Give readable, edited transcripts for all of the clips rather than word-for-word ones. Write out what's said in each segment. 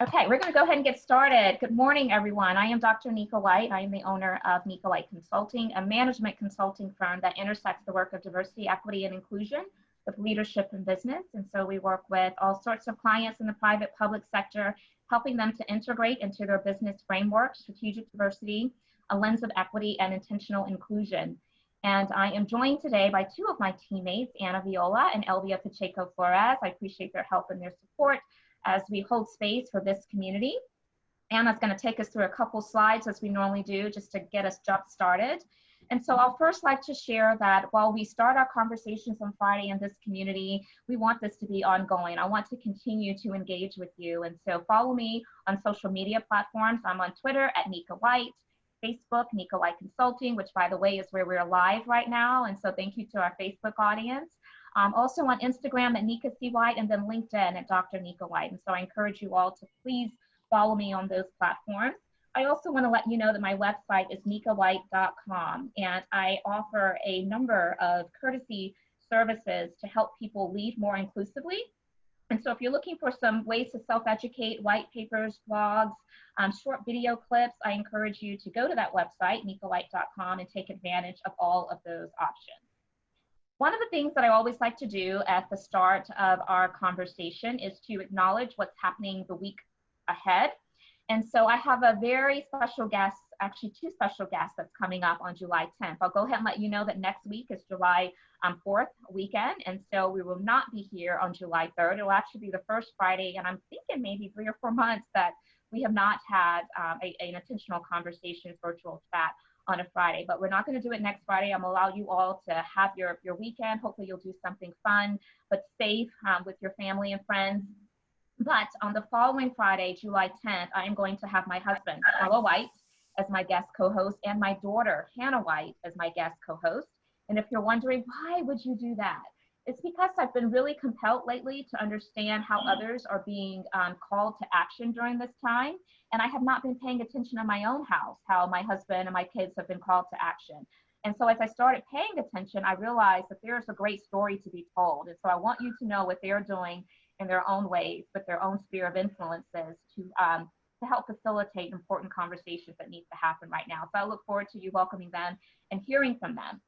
Okay, we're going to go ahead and get started. Good morning, everyone. I am Dr. Nika White. I am the owner of Nika White Consulting, a management consulting firm that intersects the work of diversity, equity, and inclusion with leadership and business. And so we work with all sorts of clients in the private public sector, helping them to integrate into their business framework, strategic diversity, a lens of equity, and intentional inclusion. And I am joined today by two of my teammates, Anna Viola and Elvia Pacheco Flores. I appreciate their help and their support as we hold space for this community. Anna's going to take us through a couple slides as we normally do, just to get us jump started. And so I'll first like to share that while we start our conversations on Friday in this community, we want this to be ongoing. I want to continue to engage with you. And so follow me on social media platforms. I'm on Twitter at Nika White, Facebook, Nika White Consulting, which by the way is where we're live right now. And so thank you to our Facebook audience. Also on Instagram at Nika C. White, and then LinkedIn at Dr. Nika White. And so I encourage you all to please follow me on those platforms. I also want to let you know that my website is nikawhite.com, and I offer a number of courtesy services to help people lead more inclusively. And so if you're looking for some ways to self-educate, white papers, blogs, short video clips, I encourage you to go to that website, nikawhite.com, and take advantage of all of those options. One of the things that I always like to do at the start of our conversation is to acknowledge what's happening the week ahead. And so I have a very special guest, actually two special guests that's coming up on July 10th. I'll go ahead and let you know that next week is July 4th weekend. And so we will not be here on July 3rd. It will actually be the first Friday. And I'm thinking maybe 3 or 4 months that we have not had an intentional conversation, virtual chat on a Friday, but we're not going to do it next Friday. I'm going to allow you all to have your weekend. Hopefully you'll do something fun, but safe with your family and friends. But on the following Friday, July 10th, I am going to have my husband, Carlo White, as my guest co-host, and my daughter, Hannah White, as my guest co-host. And if you're wondering, why would you do that? It's because I've been really compelled lately to understand how others are being called to action during this time. And I have not been paying attention in my own house, how my husband and my kids have been called to action. And so as I started paying attention, I realized that there's a great story to be told. And so I want you to know what they're doing in their own ways, with their own sphere of influences to help facilitate important conversations that need to happen right now. So I look forward to you welcoming them and hearing from them.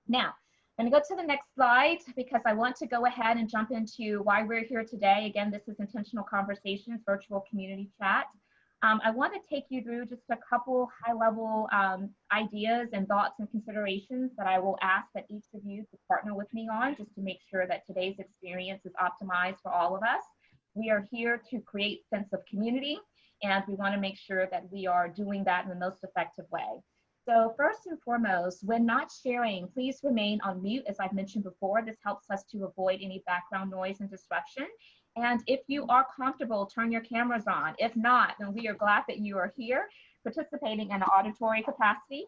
Now, I'm going to go to the next slide because I want to go ahead and jump into why we're here today. Again, this is Intentional Conversations, virtual community chat. I want to take you through just a couple high-level ideas and thoughts and considerations that I will ask that each of you to partner with me on, just to make sure that today's experience is optimized for all of us. We are here to create a sense of community, and we want to make sure that we are doing that in the most effective way. So first and foremost, when not sharing, please remain on mute. As I've mentioned before, this helps us to avoid any background noise and disruption. And if you are comfortable, turn your cameras on. If not, then we are glad that you are here participating in an auditory capacity.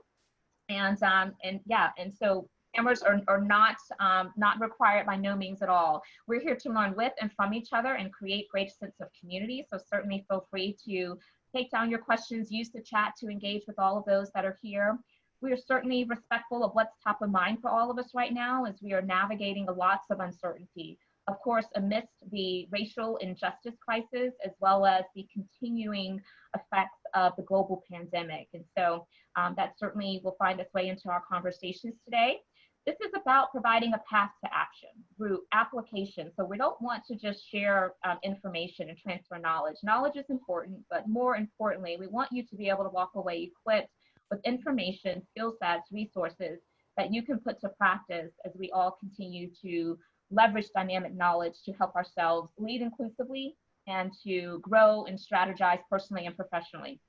And so cameras are not required by no means at all. We're here to learn with and from each other and create great sense of community. So certainly feel free to take down your questions, use the chat to engage with all of those that are here. We are certainly respectful of what's top of mind for all of us right now as we are navigating lots of uncertainty. Of course, amidst the racial injustice crisis, as well as the continuing effects of the global pandemic. And so that certainly will find its way into our conversations today. This is about providing a path to action through application. So we don't want to just share information and transfer knowledge. Knowledge is important, but more importantly, we want you to be able to walk away equipped with information, skill sets, resources that you can put to practice as we all continue to leverage dynamic knowledge to help ourselves lead inclusively and to grow and strategize personally and professionally.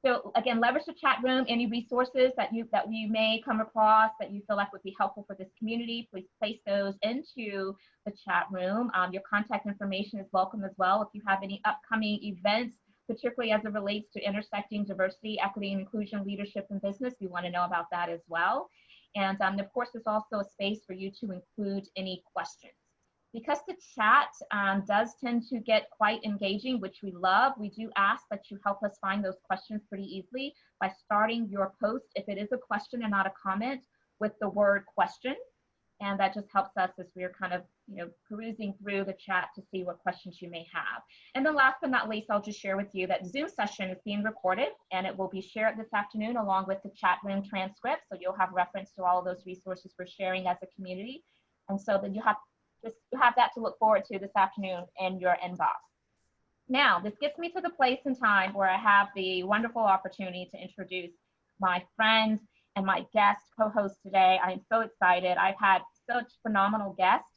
So again, leverage the chat room. Any resources that you may come across that you feel like would be helpful for this community, please place those into the chat room. Your contact information is welcome as well. If you have any upcoming events, particularly as it relates to intersecting diversity, equity, and inclusion, leadership, and business, we want to know about that as well. And of course, there's also a space for you to include any questions. Because the chat does tend to get quite engaging, which we love, we do ask that you help us find those questions pretty easily by starting your post, if it is a question and not a comment, with the word question. And that just helps us as we're kind of, perusing through the chat to see what questions you may have. And then last but not least, I'll just share with you that Zoom session is being recorded and it will be shared this afternoon along with the chat room transcript. So you'll have reference to all of those resources we're sharing as a community. And so then you have that to look forward to this afternoon in your inbox. Now, this gets me to the place and time where I have the wonderful opportunity to introduce my friend and my guest co-host today. I am so excited. I've had such phenomenal guests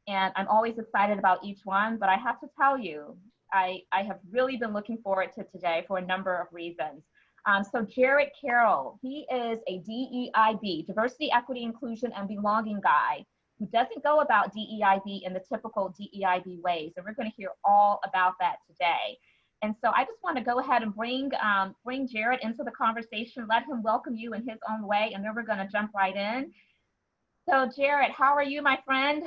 and I'm always excited about each one, but I have to tell you, I have really been looking forward to today for a number of reasons. So Jared Karol, he is a DEIB, Diversity, Equity, Inclusion, and Belonging guy who doesn't go about DEIB in the typical DEIB ways. And we're going to hear all about that today. And so I just want to go ahead and bring Jared into the conversation, let him welcome you in his own way, and then we're going to jump right in. So Jared, how are you, my friend?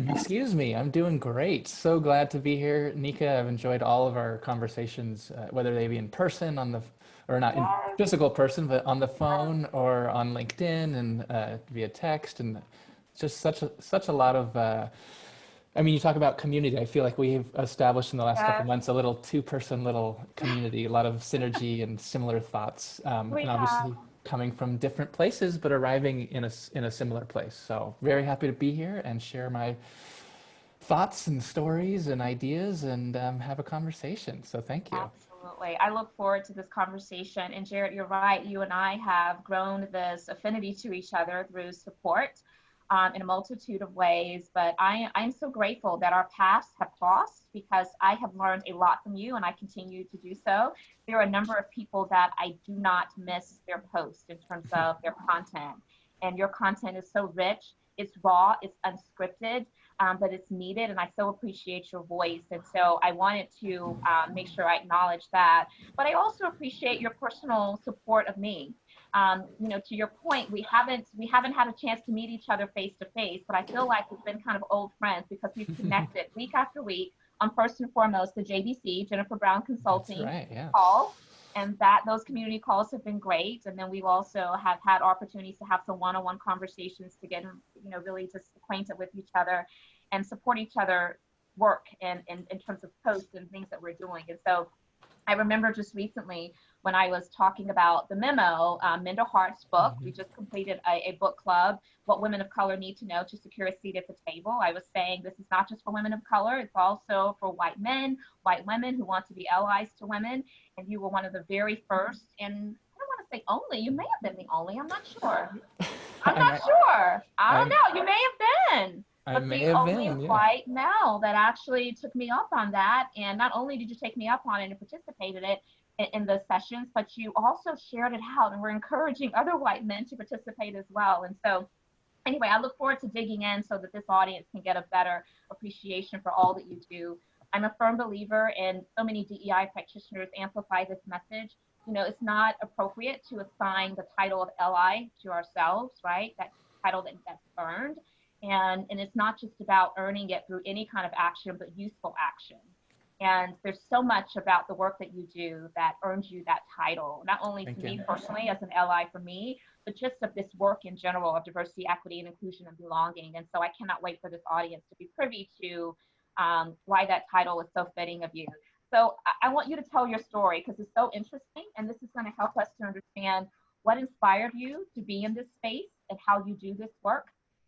Excuse me, I'm doing great. So glad to be here. Nika, I've enjoyed all of our conversations, whether they be in person or not in physical person, but on the phone or on LinkedIn and via text. And just such a lot of, I mean, you talk about community. I feel like we've established in the last couple of months a little two-person little community, a lot of synergy and similar thoughts, and obviously coming from different places, but arriving in a similar place. So very happy to be here and share my thoughts and stories and ideas and have a conversation. So thank you. Absolutely. I look forward to this conversation. And Jared, you're right. You and I have grown this affinity to each other through support in a multitude of ways. But I'm so grateful that our paths have crossed because I have learned a lot from you and I continue to do so. There are a number of people that I do not miss their posts in terms of their content. And your content is so rich, it's raw, it's unscripted, but it's needed. And I so appreciate your voice. And so I wanted to make sure I acknowledge that. But I also appreciate your personal support of me. To your point, we haven't had a chance to meet each other face to face, but I feel like we've been kind of old friends because we've connected week after week on first and foremost the JBC, Jennifer Brown Consulting call, and those community calls have been great. And then we've also have had opportunities to have some one-on-one conversations to get really just acquainted with each other and support each other work in terms of posts and things that we're doing. And so I remember just recently when I was talking about the memo, Minda Hart's book. We just completed a book club, What Women of Color Need to Know to Secure a Seat at the Table. I was saying this is not just for women of color, it's also for white men, white women who want to be allies to women. And you were one of the very first, and I don't want to say only, you may have been the only, I'm not sure. I'm not sure. I don't know, you may have been. But the only white male that actually took me up on that. And not only did you take me up on it and participated in the sessions, but you also shared it out and we're encouraging other white men to participate as well. And so anyway, I look forward to digging in so that this audience can get a better appreciation for all that you do. I'm a firm believer in so many DEI practitioners amplify this message. It's not appropriate to assign the title of ally to ourselves, right? That title that's earned. And it's not just about earning it through any kind of action, but useful action. And there's so much about the work that you do that earns you that title, not only to me personally as an ally for me, but just of this work in general of diversity, equity, and inclusion and belonging. And so I cannot wait for this audience to be privy to why that title is so fitting of you. So I want you to tell your story because it's so interesting. And this is going to help us to understand what inspired you to be in this space and how you do this work.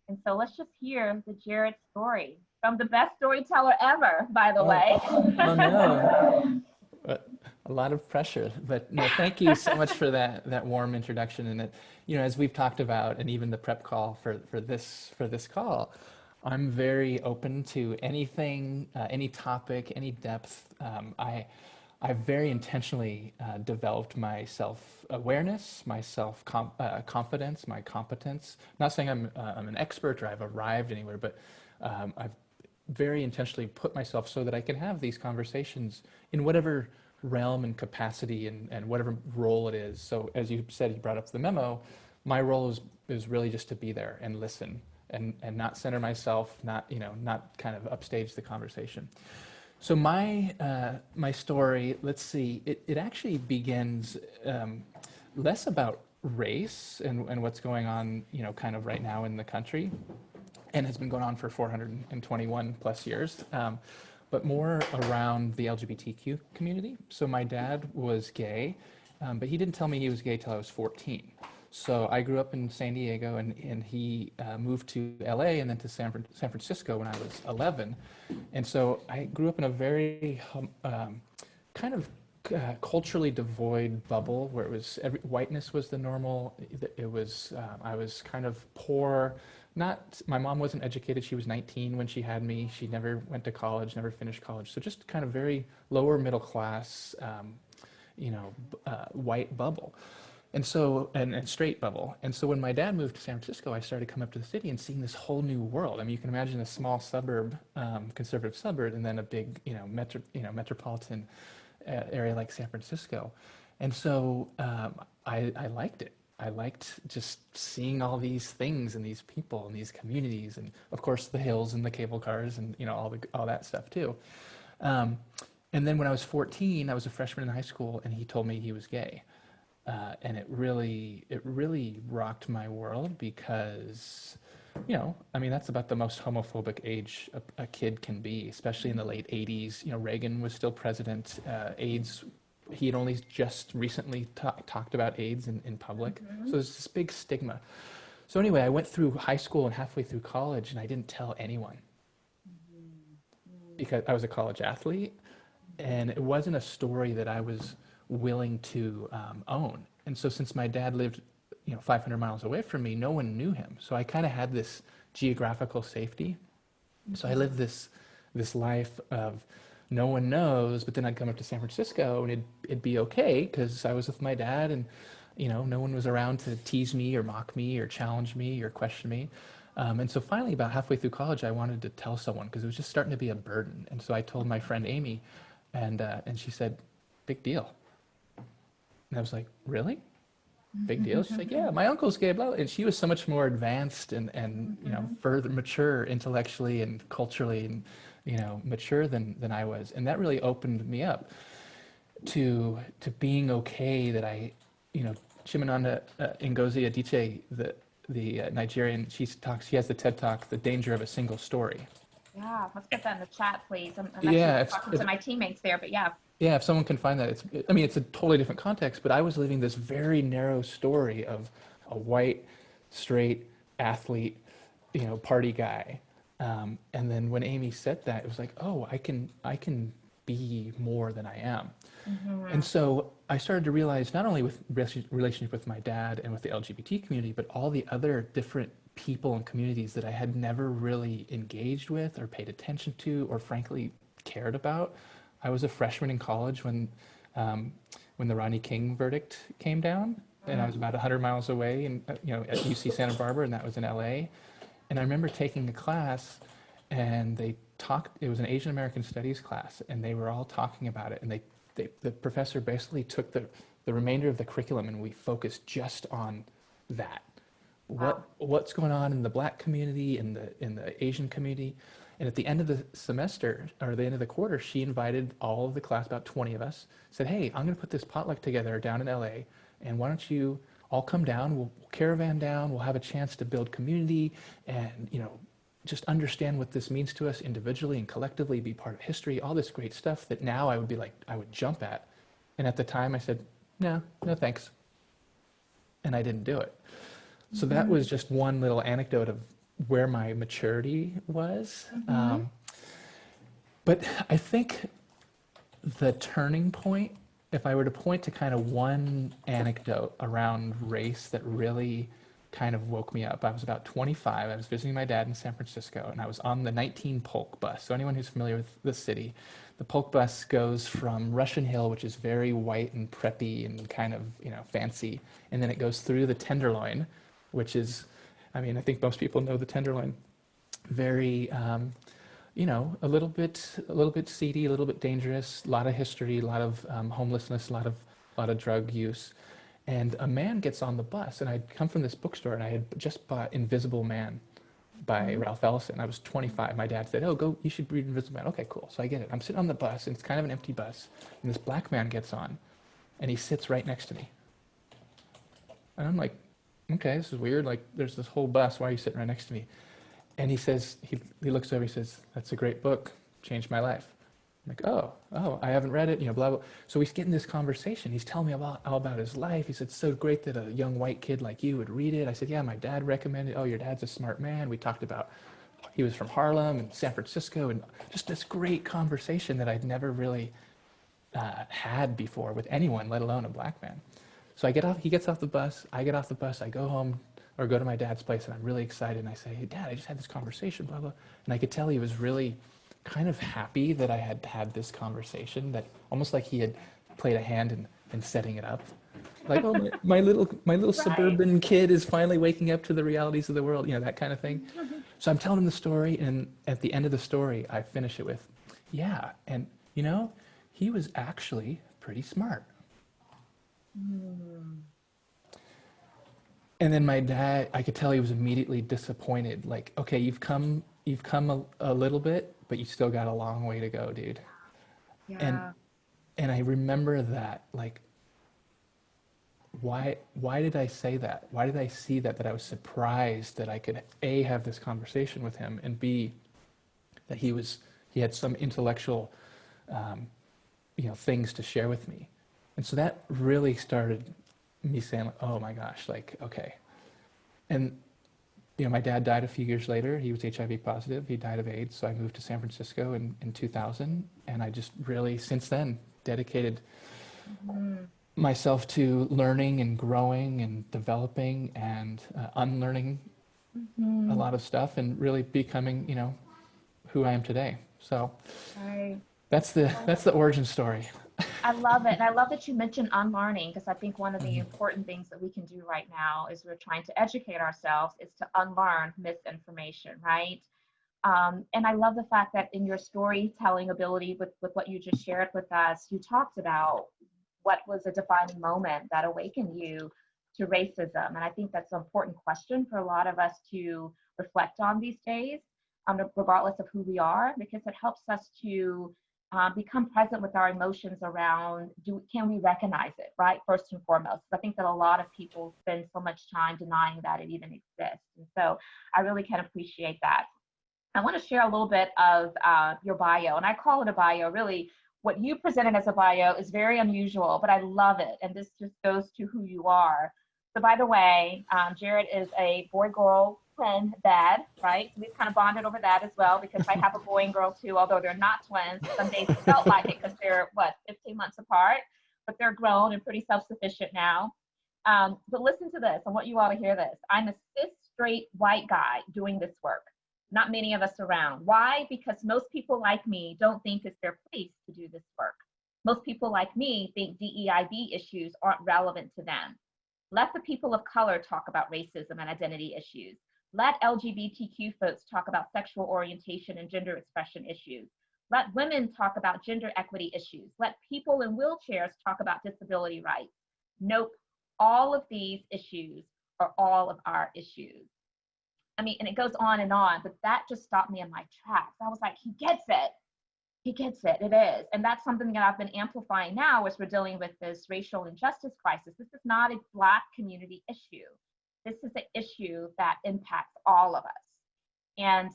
And so let's just hear the Jared story from the best storyteller ever, by the way. Oh no, a lot of pressure, but no, thank you so much for that warm introduction. And as we've talked about, and even the prep call for this call, I'm very open to anything, any topic, any depth. I've very intentionally developed my self-awareness, my self-confidence, my competence. Not saying I'm an expert or I've arrived anywhere, but I've very intentionally put myself so that I can have these conversations in whatever realm and capacity and whatever role it is. So as you said, you brought up the memo, my role is really just to be there and listen and not center myself, not kind of upstage the conversation. So my story, let's see, it actually begins less about race and what's going on, kind of right now in the country, and has been going on for 421 plus years, but more around the LGBTQ community. So my dad was gay, but he didn't tell me he was gay till I was 14. So I grew up in San Diego, and he moved to LA and then to San Francisco when I was 11. And so I grew up in a very kind of culturally devoid bubble where it was whiteness was the normal. It was I was kind of poor. Not my mom wasn't educated. She was 19 when she had me. She never went to college, never finished college. So just kind of very lower middle class, white bubble. And so, and straight bubble. And so when my dad moved to San Francisco, I started coming up to the city and seeing this whole new world. I mean, you can imagine a small suburb, conservative suburb, and then a big, metropolitan area like San Francisco. And so I liked it. I liked just seeing all these things and these people and these communities, and of course the hills and the cable cars and all that stuff too. And then when I was 14, I was a freshman in high school, and he told me he was gay. And it really rocked my world because, that's about the most homophobic age a kid can be, especially in the late 80s. Reagan was still president. AIDS, he had only just recently talked about AIDS in public. Mm-hmm. So there's this big stigma. So anyway, I went through high school and halfway through college, and I didn't tell anyone because I was a college athlete, and it wasn't a story that I was willing to own. And so since my dad lived 500 miles away from me, no one knew him. So I kind of had this geographical safety. So I lived this life of no one knows, but then I'd come up to San Francisco and it'd be okay because I was with my dad, and no one was around to tease me or mock me or challenge me or question me. And so finally, about halfway through college, I wanted to tell someone because it was just starting to be a burden. And so I told my friend Amy, and she said, "Big deal." And I was like, "Really? Big deal?" She's like, "Yeah, my uncle's gay, blah, blah." And she was so much more advanced and further mature intellectually and culturally and mature than I was. And that really opened me up to being okay that I, Chimamanda Ngozi Adichie, the Nigerian, she has the TED Talk, The Danger of a Single Story. Yeah, let's get that in the chat, please. I'm actually talking to my teammates there, but yeah. Yeah, if someone can find that, it's a totally different context, but I was living this very narrow story of a white, straight athlete, party guy. And then when Amy said that, it was like, oh, I can be more than I am. Mm-hmm. And so I started to realize, not only with relationship with my dad and with the LGBT community, but all the other different people and communities that I had never really engaged with or paid attention to or frankly cared about. I was a freshman in college when the Rodney King verdict came down, and I was about 100 miles away, and at UC Santa Barbara, and that was in LA. And I remember taking a class, and they talked. It was an Asian American Studies class, and they were all talking about it. And the professor basically took the remainder of the curriculum, and we focused just on that. What's going on in the Black community, in the Asian community. And at the end of the semester, or the end of the quarter, she invited all of the class, about 20 of us, said, "Hey, I'm going to put this potluck together down in LA, and why don't you all come down, we'll caravan down, we'll have a chance to build community and, just understand what this means to us individually and collectively, be part of history, all this great stuff that now I would jump at." And at the time I said, no thanks. And I didn't do it. So that was just one little anecdote of where my maturity was. Mm-hmm. But I think the turning point, if I were to point to kind of one anecdote around race that really kind of woke me up, I was about 25. I was visiting my dad in San Francisco, and I was on the 19 Polk bus. So anyone who's familiar with the city, the Polk bus goes from Russian Hill, which is very white and preppy and kind of, fancy, and then it goes through the Tenderloin, which is, I think most people know the Tenderloin, very, a little bit seedy, a little bit dangerous, a lot of history, a lot of homelessness, a lot of drug use. And a man gets on the bus, and I'd come from this bookstore, and I had just bought Invisible Man by Ralph Ellison. I was 25. My dad said, "Oh, you should read Invisible Man." Okay, cool. So I get it. I'm sitting on the bus, and it's kind of an empty bus, and this black man gets on, and he sits right next to me. And I'm like, okay, this is weird. Like, there's this whole bus. Why are you sitting right next to me? And he says, he looks over, he says, that's a great book, changed my life. I'm like, oh, I haven't read it, blah, blah. So we get in this conversation. He's telling me all about his life. He said, it's so great that a young white kid like you would read it. I said, yeah, my dad recommended it. Oh, your dad's a smart man. We talked about, he was from Harlem and San Francisco, and just this great conversation that I'd never really had before with anyone, let alone a black man. So he gets off the bus, I get off the bus, I go home or go to my dad's place, and I'm really excited, and I say, hey, Dad, I just had this conversation, blah, blah. And I could tell he was really kind of happy that I had had this conversation, that almost like he had played a hand in setting it up. Like, oh, my little Right. suburban kid is finally waking up to the realities of the world, that kind of thing. So I'm telling him the story, and at the end of the story, I finish it with, yeah, and he was actually pretty smart. And then my dad, I could tell he was immediately disappointed. Like, okay, you've come a little bit, but you still got a long way to go, dude. And Yeah. and I remember that, like, why did I say that? Why did I see that I was surprised that I could A, have this conversation with him, and B, that he had some intellectual things to share with me. And so that really started me saying, like, oh my gosh, like, okay. And my dad died a few years later. He was HIV positive. He died of AIDS. So I moved to San Francisco in 2000. And I just really, since then, dedicated myself to learning and growing and developing and unlearning a lot of stuff, and really becoming, who I am today. So Right. that's the origin story. I love it. And I love that you mentioned unlearning, because I think one of the important things that we can do right now is we're trying to educate ourselves is to unlearn misinformation, right? And I love the fact that in your storytelling ability with what you just shared with us, you talked about what was a defining moment that awakened you to racism. And I think that's an important question for a lot of us to reflect on these days, regardless of who we are, because it helps us to become present with our emotions around can we recognize it, right? First and foremost. I think that a lot of people spend so much time denying that it even exists. And so I really can appreciate that. I want to share a little bit of your bio, and I call it a bio. Really, what you presented as a bio is very unusual, but I love it. And this just goes to who you are. So by the way, Jared is a boy-girl twin dad, right? So we've kind of bonded over that as well, because I have a boy and girl too, although they're not twins. Some days it felt like it because they're, 15 months apart, but they're grown and pretty self-sufficient now. But listen to this. I want you all to hear this. I'm a cis straight white guy doing this work. Not many of us around. Why? Because most people like me don't think it's their place to do this work. Most people like me think DEIB issues aren't relevant to them. Let the people of color talk about racism and identity issues. Let LGBTQ folks talk about sexual orientation and gender expression issues. Let women talk about gender equity issues. Let people in wheelchairs talk about disability rights. Nope, all of these issues are all of our issues. I mean, and it goes on, but that just stopped me in my tracks. I was like, he gets it. He gets it. It is. And that's something that I've been amplifying now as we're dealing with this racial injustice crisis. This is not a Black community issue. This is an issue that impacts all of us. And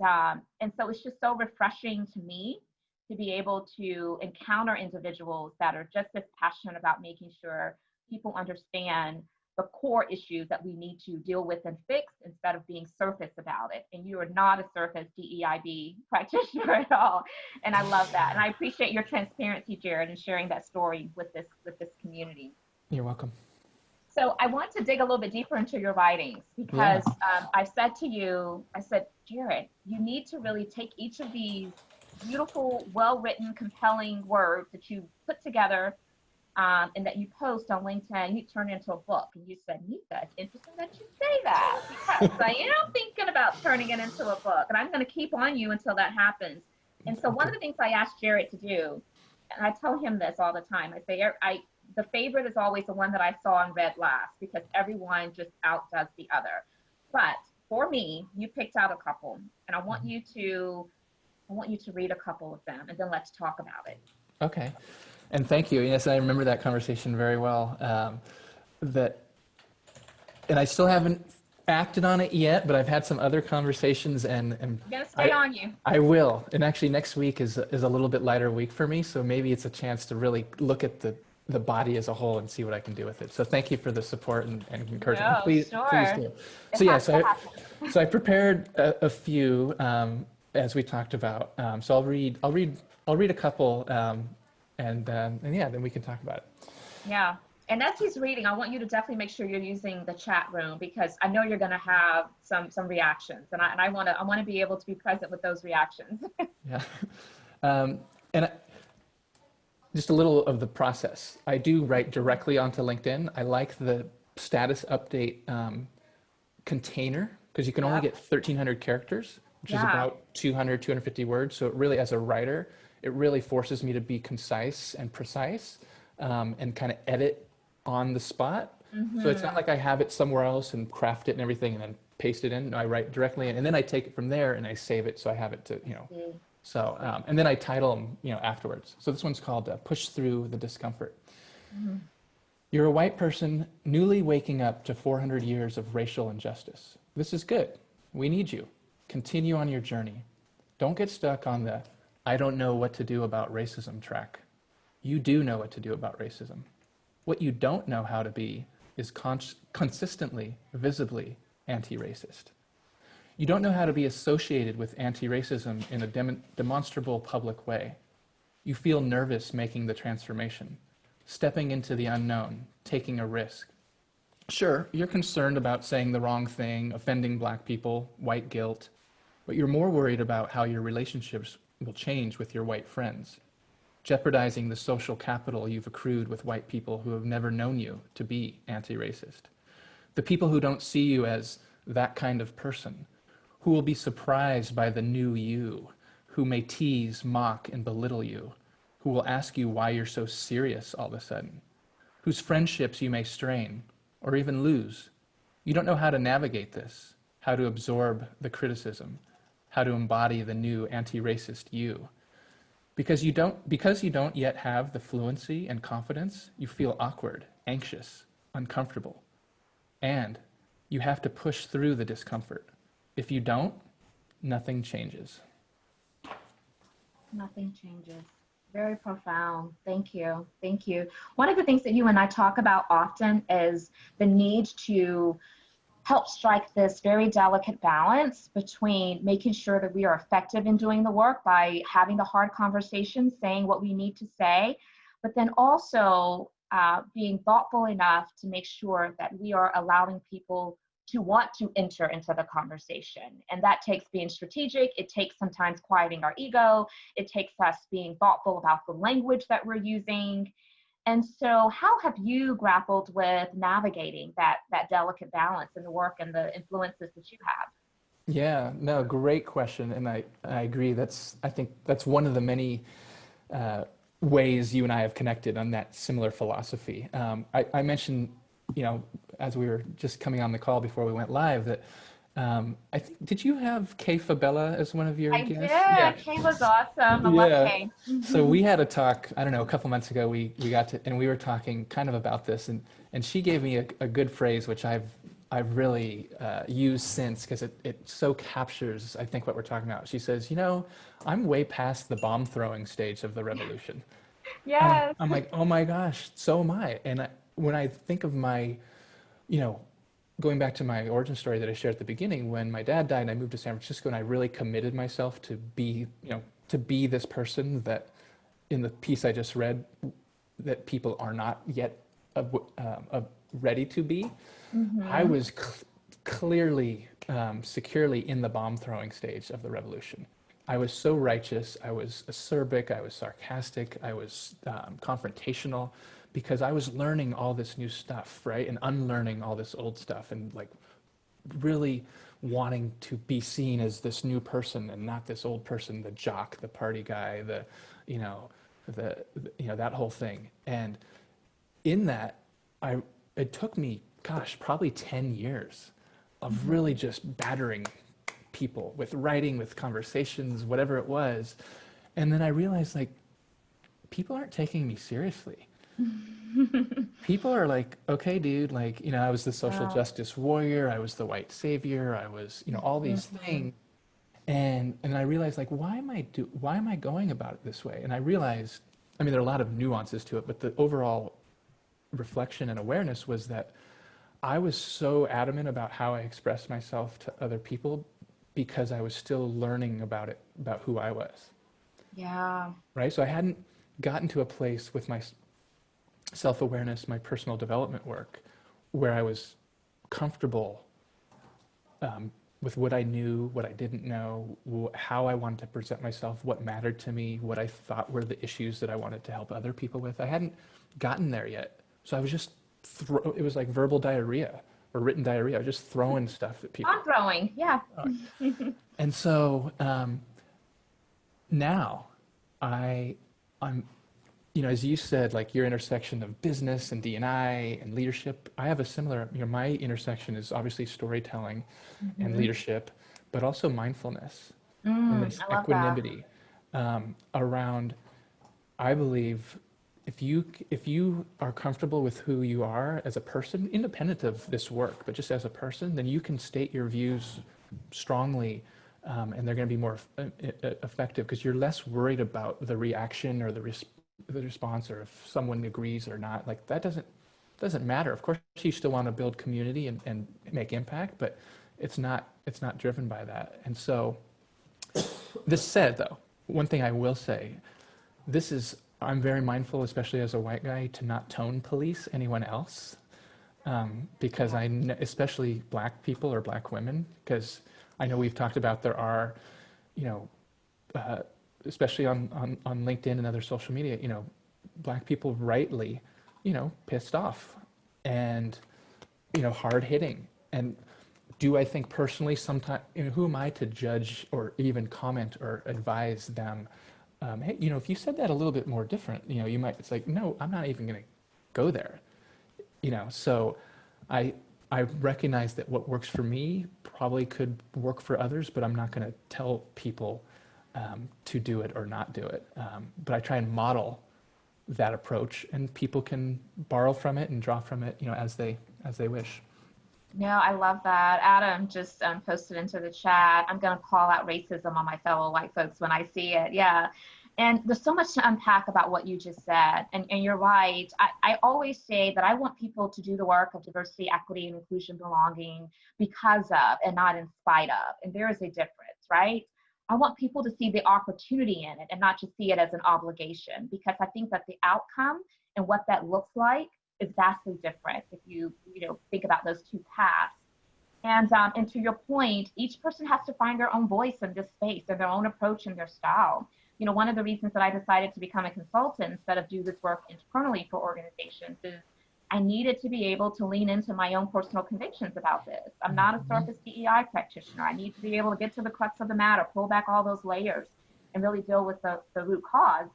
so it's just so refreshing to me to be able to encounter individuals that are just as passionate about making sure people understand the core issues that we need to deal with and fix, instead of being surface about it. And you are not a surface DEIB practitioner at all. And I love that. And I appreciate your transparency, Jared, and sharing that story with this community. You're welcome. So I want to dig a little bit deeper into your writings, because I said to you, I said, Jared, you need to really take each of these beautiful, well-written, compelling words that you put together and that you post on LinkedIn, you turn it into a book. And you said, Nika, it's interesting that you say that, because I am thinking about turning it into a book, and I'm going to keep on you until that happens. And so one of the things I asked Jared to do, and I tell him this all the time, I say, the favorite is always the one that I saw and read last, because everyone just outdoes the other. But for me, you picked out a couple, and I want you to read a couple of them, and then let's talk about it. Okay. And thank you. Yes, I remember that conversation very well. That and I still haven't acted on it yet, but I've had some other conversations, and I'm gonna stay on you. I will. And actually, next week is a little bit lighter week for me, so maybe it's a chance to really look at the body as a whole and see what I can do with it. So thank you for the support and encouragement. No, Please sure. do. It So yeah, has to happen. so I prepared a few as we talked about. So I'll read a couple, and yeah, then we can talk about it. Yeah. And as he's reading, I want you to definitely make sure you're using the chat room, because I know you're going to have some reactions, and I want to be able to be present with those reactions. Yeah. And just a little of the process. I do write directly onto LinkedIn. I like the status update container, because you can only get 1,300 characters, which is about 250 words. So it really, as a writer, it really forces me to be concise and precise, and kind of edit on the spot. So it's not like I have it somewhere else and craft it and everything and then paste it in. No, I write directly in, and then I take it from there and I save it so I have it to, so, and then I title them, afterwards. So this one's called Push Through the Discomfort. You're a white person newly waking up to 400 years of racial injustice. This is good. We need you. Continue on your journey. Don't get stuck on the I don't know what to do about racism track. You do know what to do about racism. What you don't know how to be is consistently, visibly anti-racist. You don't know how to be associated with anti-racism in a demonstrable public way. You feel nervous making the transformation, stepping into the unknown, taking a risk. Sure, you're concerned about saying the wrong thing, offending Black people, white guilt, but you're more worried about how your relationships will change with your white friends, jeopardizing the social capital you've accrued with white people who have never known you to be anti-racist. The people who don't see you as that kind of person, who will be surprised by the new you, who may tease, mock, and belittle you, who will ask you why you're so serious all of a sudden, whose friendships you may strain or even lose. You don't know how to navigate this, how to absorb the criticism, how to embody the new anti-racist you. Because you don't yet have the fluency and confidence, you feel awkward, anxious, uncomfortable. And you have to push through the discomfort. If you don't, nothing changes. Nothing changes. Very profound. Thank you. Thank you. One of the things that you and I talk about often is the need to help strike this very delicate balance between making sure that we are effective in doing the work by having the hard conversations, saying what we need to say, but then also being thoughtful enough to make sure that we are allowing people to want to enter into the conversation. And that takes being strategic. It takes sometimes quieting our ego. It takes us being thoughtful about the language that we're using. And so how have you grappled with navigating that delicate balance in the work and the influences that you have? Yeah, no, great question. And I agree. I think that's one of the many ways you and I have connected on that similar philosophy. I mentioned, as we were just coming on the call before we went live, that I think, did you have Kay Fabella as one of your guests? I did. Yeah. Kay was awesome. I love Kay. So we had a talk, I don't know, a couple months ago, we got to, and we were talking kind of about this, and she gave me a good phrase, which I've really used since, because it so captures, I think, what we're talking about. She says, I'm way past the bomb throwing stage of the revolution. Yes. I'm like, oh my gosh, so am I. And when I think of my, going back to my origin story that I shared at the beginning, when my dad died and I moved to San Francisco and I really committed myself to be this person that in the piece I just read, that people are not yet ready to be. Mm-hmm. I was clearly, securely in the bomb throwing stage of the revolution. I was so righteous, I was acerbic, I was sarcastic, I was confrontational, because I was learning all this new stuff, right? And unlearning all this old stuff, and like really wanting to be seen as this new person and not this old person, the jock, the party guy, that whole thing. And in that, it took me, probably 10 years of really just battering people with writing, with conversations, whatever it was. And then I realized, like, people aren't taking me seriously. people are like, okay, dude, like, I was the social Yeah. justice warrior, I was the white savior, I was, all these Mhm. things. And I realized, like, why am I going about it this way? And I realized, I mean, there are a lot of nuances to it, but the overall reflection and awareness was that I was so adamant about how I expressed myself to other people because I was still learning about it, about who I was, Yeah. right? So I hadn't gotten to a place with my self-awareness, my personal development work, where I was comfortable with what I knew, what I didn't know, how I wanted to present myself, what mattered to me, what I thought were the issues that I wanted to help other people with. I hadn't gotten there yet. So I was just, it was like verbal diarrhea or written diarrhea. I was just throwing stuff at people. I'm growing. Yeah. And so now I, I'm, as you said, like your intersection of business and D&I and leadership, I have a similar, my intersection is obviously storytelling and Hmm. leadership, but also mindfulness and this I love that. equanimity around, I believe, if you are comfortable with who you are as a person, independent of this work, but just as a person, then you can state your views strongly, and they're going to be more effective because you're less worried about the reaction or the response, or if someone agrees or not. Like that doesn't matter. Of course, you still want to build community and make impact, but it's not driven by that. And so, this said, though, one thing I will say, I'm very mindful, especially as a white guy, to not tone police anyone else, because Yeah. especially black people or black women, because I know we've talked about there are, you know, uh, especially on LinkedIn and other social media, black people rightly, pissed off and, hard hitting. And do I think personally sometimes, who am I to judge or even comment or advise them? Hey, if you said that a little bit more different, you might, it's like, no, I'm not even going to go there. So I, I recognize that what works for me probably could work for others, but I'm not going to tell people to do it or not do it. But I try and model that approach, and people can borrow from it and draw from it, as they wish. No, I love that. Adam just posted into the chat. I'm going to call out racism on my fellow white folks when I see it. Yeah. And there's so much to unpack about what you just said. And you're right. I always say that I want people to do the work of diversity, equity, and inclusion, belonging because of and not in spite of. And there is a difference, right? I want people to see the opportunity in it and not just see it as an obligation, because I think that the outcome and what that looks like is vastly different if you think about those two paths. And to your point, each person has to find their own voice in this space and their own approach and their style. One of the reasons that I decided to become a consultant instead of do this work internally for organizations is I needed to be able to lean into my own personal convictions about this. I'm not a Mhm. surface DEI practitioner. I need to be able to get to the crux of the matter, pull back all those layers, and really deal with the root cause.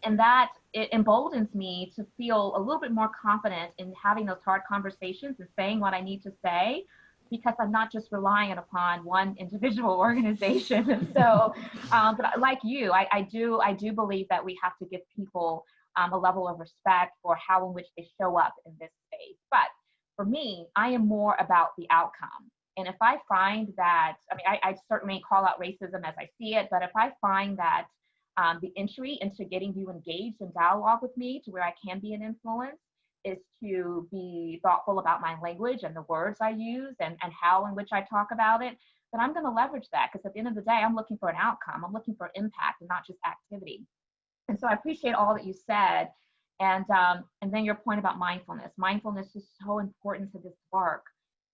And that it emboldens me to feel a little bit more confident in having those hard conversations and saying what I need to say, because I'm not just relying upon one individual organization. And so, but like you, I do believe that we have to give people a level of respect for how in which they show up in this space. But for me, I am more about the outcome. And if I find that, I mean, I certainly call out racism as I see it, but if I find that the entry into getting you engaged in dialogue with me to where I can be an influence is to be thoughtful about my language and the words I use and how in which I talk about it, then I'm going to leverage that, because at the end of the day, I'm looking for an outcome. I'm looking for impact and not just activity. And so I appreciate all that you said. And then your point about mindfulness. Mindfulness is so important to this work.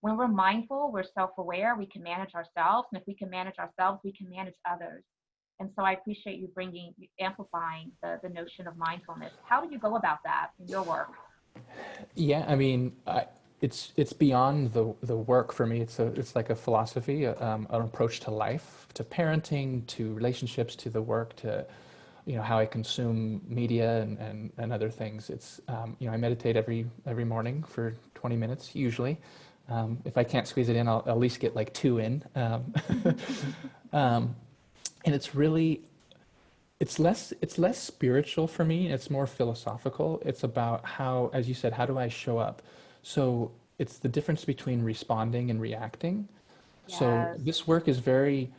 When we're mindful, we're self-aware, we can manage ourselves. And if we can manage ourselves, we can manage others. And so I appreciate you amplifying the notion of mindfulness. How do you go about that in your work? Yeah, I mean, it's beyond the work for me. It's like a philosophy, an approach to life, to parenting, to relationships, to the work, to how I consume media and other things. It's I meditate every morning for 20 minutes usually. If I can't squeeze it in, I'll at least get like two in. Um, and it's less spiritual for me. It's more philosophical. It's about how, as you said, how do I show up? So it's the difference between responding and reacting. So Yes. this work is very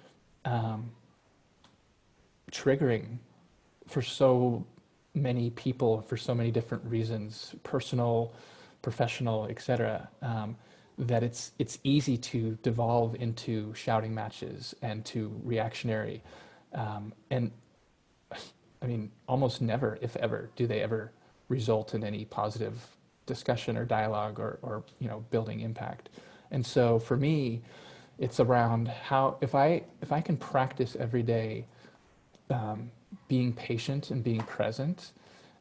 um, triggering for so many people for so many different reasons, personal, professional, etc. That it's easy to devolve into shouting matches and to reactionary, and I mean, almost never, if ever, do they ever result in any positive discussion or dialogue or building impact. And so for me, it's around how if I can practice every day being patient and being present,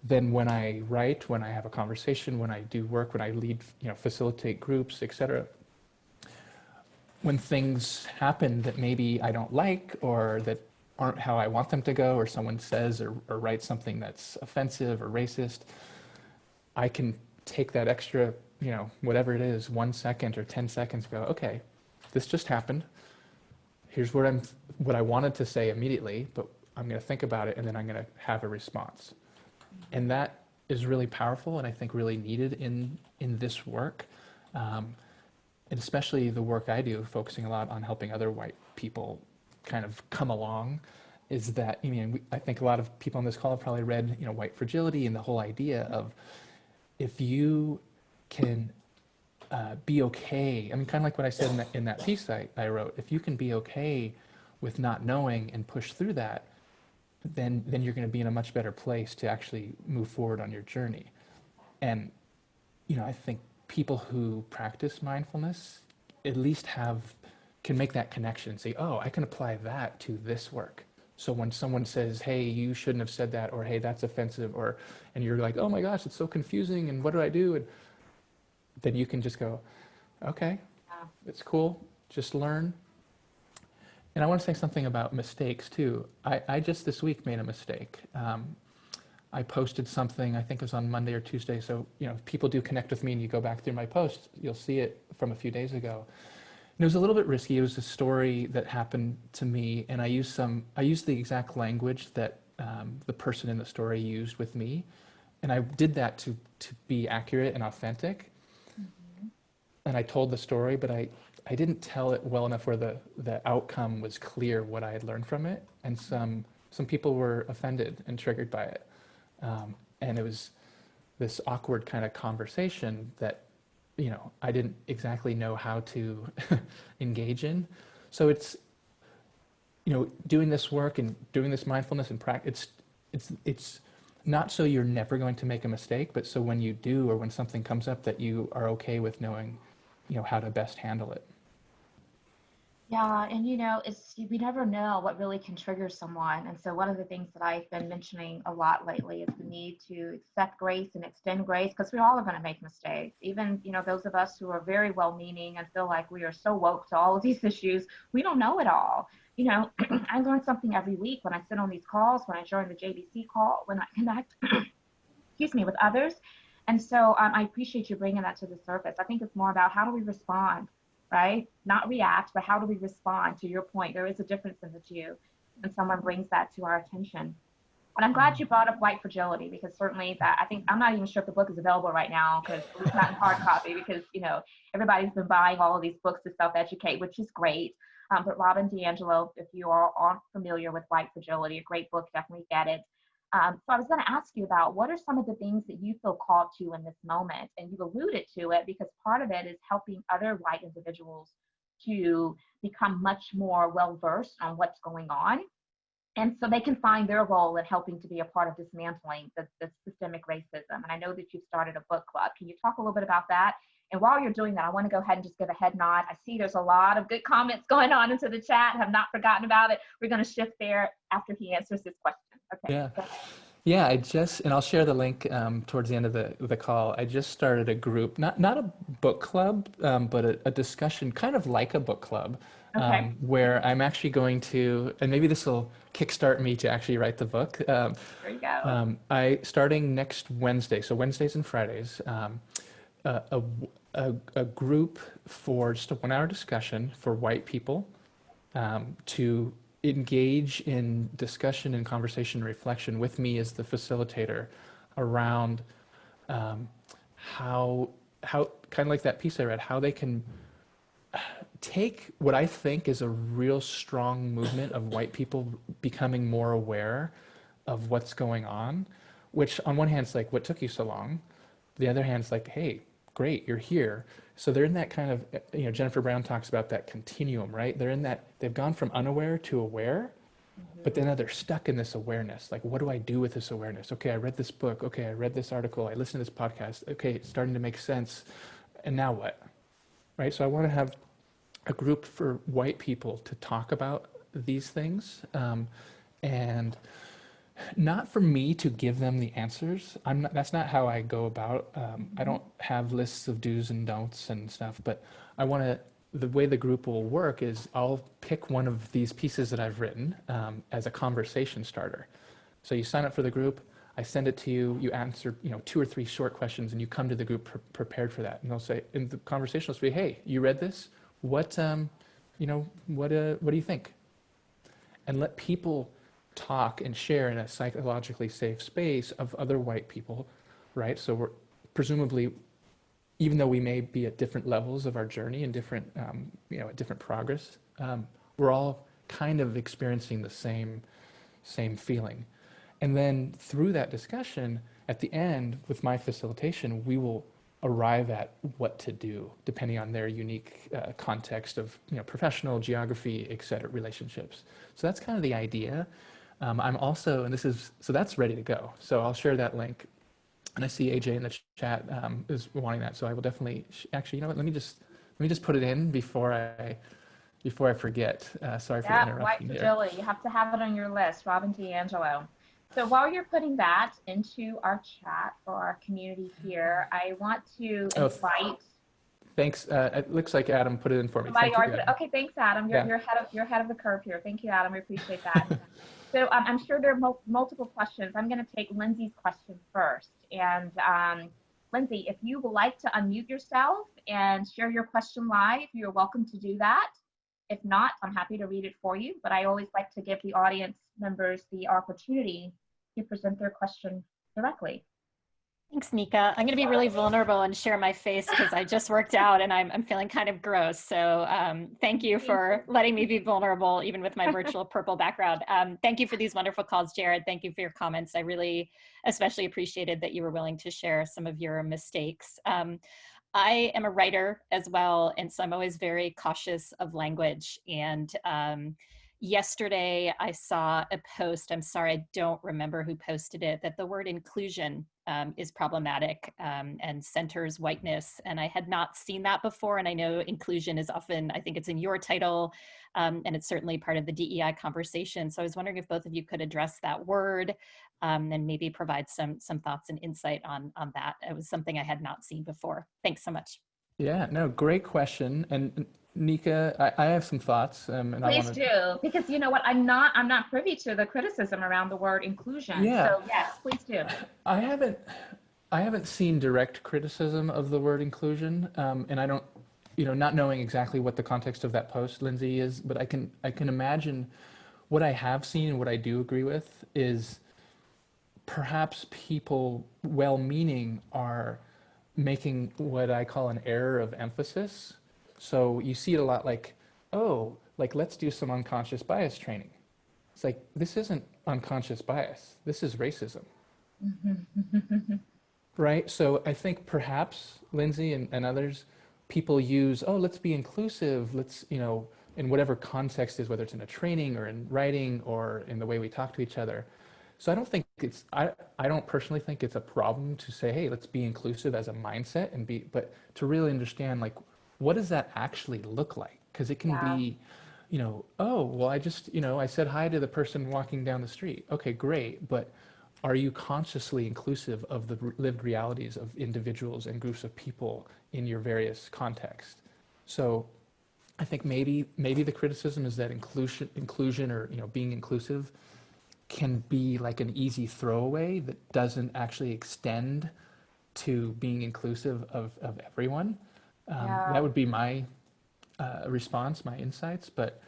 then when I write, when I have a conversation, when I do work, when I lead, facilitate groups, etc., when things happen that maybe I don't like or that aren't how I want them to go, or someone says or writes something that's offensive or racist, I can take that extra, whatever it is, 1 second or 10 seconds, go, okay, this just happened. Here's what I wanted to say immediately, but I'm going to think about it and then I'm going to have a response. And that is really powerful and I think really needed in this work. And especially the work I do, focusing a lot on helping other white people kind of come along, is that, I think a lot of people on this call have probably read, White Fragility, and the whole idea of if you can be okay, kind of like what I said in that piece I wrote, if you can be okay with not knowing and push through that, then you're going to be in a much better place to actually move forward on your journey. And, I think people who practice mindfulness at least can make that connection and say, oh, I can apply that to this work. So when someone says, hey, you shouldn't have said that, or hey, that's offensive, and you're like, oh my gosh, it's so confusing, and what do I do? And then you can just go, okay, Yeah. it's cool, just learn. And I want to say something about mistakes too. I just this week made a mistake. I posted something, I think it was on Monday or Tuesday. So, if people do connect with me and you go back through my posts, you'll see it from a few days ago. And it was a little bit risky. It was a story that happened to me, and I used the exact language that the person in the story used with me. And I did that to be accurate and authentic. Mm-hmm. And I told the story, but I didn't tell it well enough where the outcome was clear, what I had learned from it. And some people were offended and triggered by it. And it was this awkward kind of conversation that, I didn't exactly know how to engage in. So it's, doing this work and doing this mindfulness and practice, it's not so you're never going to make a mistake, but so when you do, or when something comes up, that you are okay with knowing, how to best handle it. Yeah, and we never know what really can trigger someone. And so one of the things that I've been mentioning a lot lately is the need to accept grace and extend grace, because we all are going to make mistakes. Even, those of us who are very well-meaning and feel like we are so woke to all of these issues, we don't know it all. I learn something every week when I sit on these calls, when I join the JBC call, when I connect, excuse me, with others. And so I appreciate you bringing that to the surface. I think it's more about how do we respond, right? Not react, but how do we respond? To your point, there is a difference in the two, and someone brings that to our attention. And I'm glad you brought up White Fragility, because certainly that, I think, I'm not even sure if the book is available right now, because it's not in hard copy, because, everybody's been buying all of these books to self-educate, which is great. But Robin DiAngelo, if you aren't familiar with White Fragility, a great book, definitely get it. So I was going to ask you about what are some of the things that you feel called to in this moment? And you alluded to it, because part of it is helping other white individuals to become much more well-versed on what's going on. And so they can find their role in helping to be a part of dismantling the systemic racism. And I know that you've started a book club. Can you talk a little bit about that? And while you're doing that, I want to go ahead and just give a head nod. I see there's a lot of good comments going on into the chat. Have not forgotten about it. We're going to shift there after he answers this question. Okay. Yeah. Yeah, and I'll share the link towards the end of the call. I just started a group, not a book club, but a discussion, kind of like a book club, Okay. where I'm actually going to, and maybe this will kickstart me to actually write the book. There you go. Starting next Wednesday, so Wednesdays and Fridays, a group for just a 1 hour discussion for white people to engage in discussion and conversation and reflection with me as the facilitator around how kind of like that piece I read, how they can take what I think is a real strong movement of white people becoming more aware of what's going on, which on one hand is like, what took you so long? The other hand is like, hey, great, you're here. So they're in that kind of, Jennifer Brown talks about that continuum, right? They're in that, they've gone from unaware to aware, but then they're stuck in this awareness. Like, what do I do with this awareness? Okay, I read this book. Okay, I read this article. I listened to this podcast. Okay, it's starting to make sense. And now what? Right? So I want to have a group for white people to talk about these things, and not for me to give them the answers. That's not how I go about. I don't have lists of do's and don'ts and stuff, but I want to. The way the group will work is I'll pick one of these pieces that I've written as a conversation starter. So you sign up for the group, I send it to you, you answer 2 or 3 short questions, and you come to the group prepared for that. And they'll say, in the conversation will be, hey, you read this? What do you think? And let people talk and share in a psychologically safe space of other white people, right? So we're presumably, even though we may be at different levels of our journey and different, at different progress, we're all kind of experiencing the same feeling. And then through that discussion, at the end, with my facilitation, we will arrive at what to do, depending on their unique context of professional, geography, et cetera, relationships. So that's kind of the idea. I'm also, and so that's ready to go. So I'll share that link. And I see AJ in the chat is wanting that, so I will definitely. Actually, you know what? Let me just put it in before I forget. Sorry for the interruption White here. fragility. You have to have it on your list, Robin D'Angelo. So while you're putting that into our chat for our community here, I want to invite. Thanks. It looks like Adam put it in for me. Thank you, Adam. Okay, thanks, Adam. You're ahead of the curve here. Thank you, Adam. We appreciate that. So I'm sure there are multiple questions. I'm going to take Lindsay's question first. And Lindsay, if you would like to unmute yourself and share your question live, you're welcome to do that. If not, I'm happy to read it for you. But I always like to give the audience members the opportunity to present their question directly. Thanks, Nika. I'm going to be really vulnerable and share my face because I just worked out and I'm feeling kind of gross. So thank you for letting me be vulnerable, even with my virtual purple background. Thank you for these wonderful calls, Jared. Thank you for your comments. I really especially appreciated that you were willing to share some of your mistakes. I am a writer as well, and so I'm always very cautious of language. And yesterday I saw a post, I'm sorry, I don't remember who posted it, that the word inclusion is problematic and centers whiteness. And I had not seen that before. And I know inclusion is often, I think it's in your title, and it's certainly part of the DEI conversation. So I was wondering if both of you could address that word and maybe provide some thoughts and insight on that. It was something I had not seen before. Thanks so much. Yeah, no, great question. And Nika, I have some thoughts. And Please do, because you know what, I'm not privy to the criticism around the word inclusion. Yeah. So yes, please do. I haven't seen direct criticism of the word inclusion, and I don't, not knowing exactly what the context of that post, Lindsay, is, but I can imagine what I have seen and what I do agree with is perhaps people well-meaning are making what I call an error of emphasis. So you see it a lot like, oh, like let's do some unconscious bias training. It's like, this isn't unconscious bias. This is racism. Right? So I think perhaps, Lindsay and others, people use, oh, let's be inclusive. Let's, in whatever context is, whether it's in a training or in writing or in the way we talk to each other. So I don't think I don't personally think it's a problem to say, hey, let's be inclusive as a mindset but to really understand, like, what does that actually look like? Because it can be, oh, well, I said hi to the person walking down the street. Okay, great. But are you consciously inclusive of the lived realities of individuals and groups of people in your various contexts? So I think maybe the criticism is that inclusion or, being inclusive can be like an easy throwaway that doesn't actually extend to being inclusive of everyone. That would be my response, my insights. But